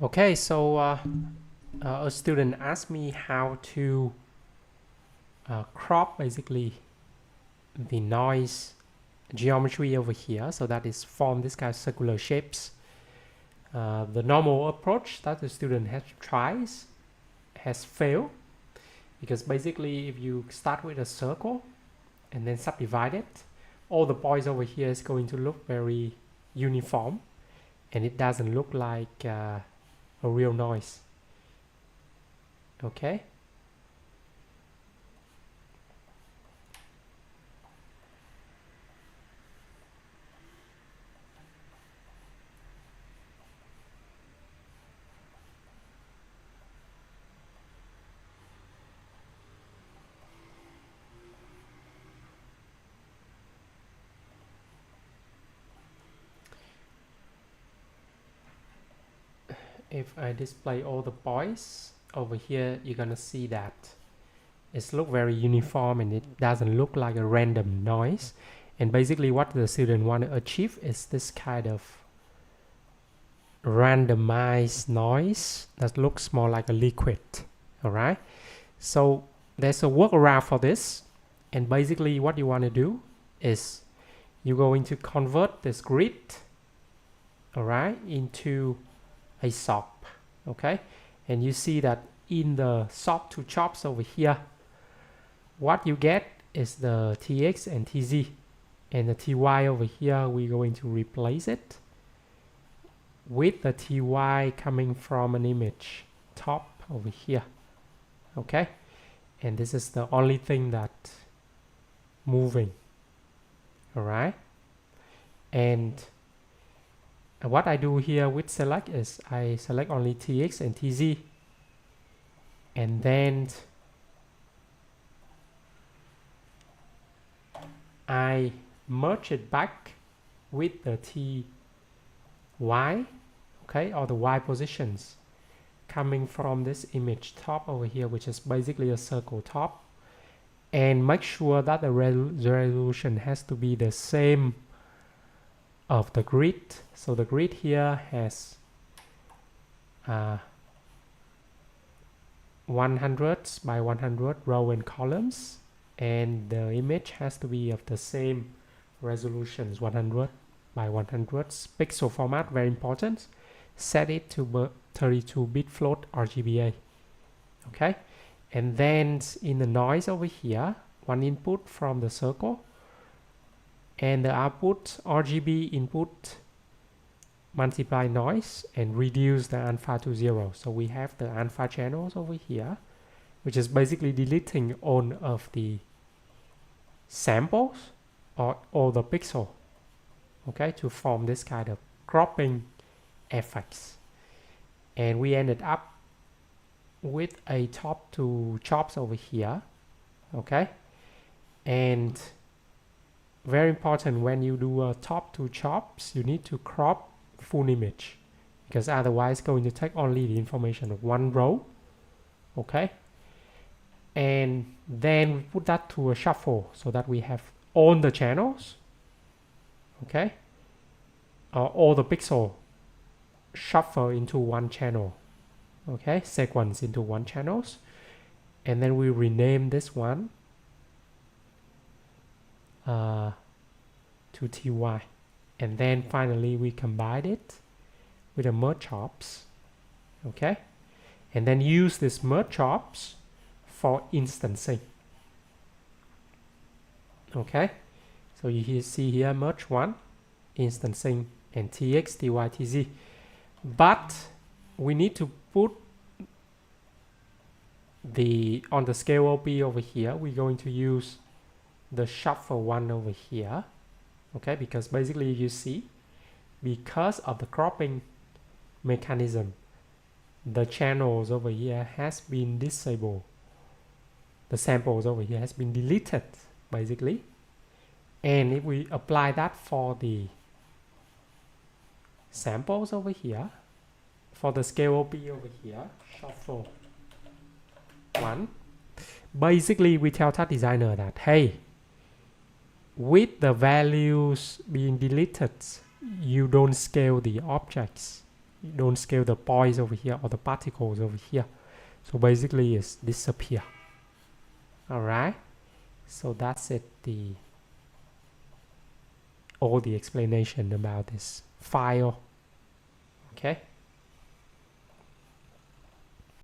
Okay, so a student asked me how to crop basically the noise geometry over here, so that is form this kind of circular shapes. The normal approach that the student has failed, because basically if you start with a circle and then subdivide it, all the points over here is going to look very uniform, and it doesn't look like a real noise. Okay. If I display all the points over here, you're gonna see that it's look very uniform and it doesn't look like a random noise. And basically what the student want to achieve is this kind of randomized noise that looks more like a liquid. All right, so there's a workaround for this, and basically what you want to do is you're going to convert this grid, all right, into a SOP. Okay, and you see that in the SOP to chops over here, what you get is the TX and TZ, and the TY over here we're going to replace it with the TY coming from an image top over here. Okay, and this is the only thing that moving. All right, and what I do here with select is I select only TX and TZ, and then I merge it back with the TY, okay, or the Y positions coming from this image top over here, which is basically a circle top, and make sure that the resolution has to be the same of the grid. So the grid here has 100 by 100 row and columns, and the image has to be of the same resolutions, 100 by 100 pixel format, very important. Set it to 32-bit float RGBA. Okay, and then in the noise over here, one input from the circle, and the output RGB input multiply noise and reduce the alpha to 0. So we have the alpha channels over here, which is basically deleting all of the samples or all the pixel, okay, to form this kind of cropping effects. And we ended up with a top to chops over here. Okay, and very important, when you do a top to chops, you need to crop full image, because otherwise it's going to take only the information of one row. Okay, and then we put that to a shuffle so that we have all the channels, okay, all the pixel shuffle into one channel, okay, sequence into one channels, and then we rename this one to TY, and then finally we combine it with a merge chops, okay, and then use this merge chops for instancing. Okay, so you see here merge one, instancing, and TX, TY, TZ, but we need to put on the scale OP over here, we're going to use the shuffle one over here. Okay, because basically you see, because of the cropping mechanism, the channels over here has been disabled, the samples over here has been deleted basically. And if we apply that for the samples over here, for the scale OP over here, shuffle one, basically we tell Tag Designer that, hey, with the values being deleted, you don't scale the objects. You don't scale the points over here or the particles over here. So basically it's disappear. Alright, so that's it, all the explanation about this file. Okay.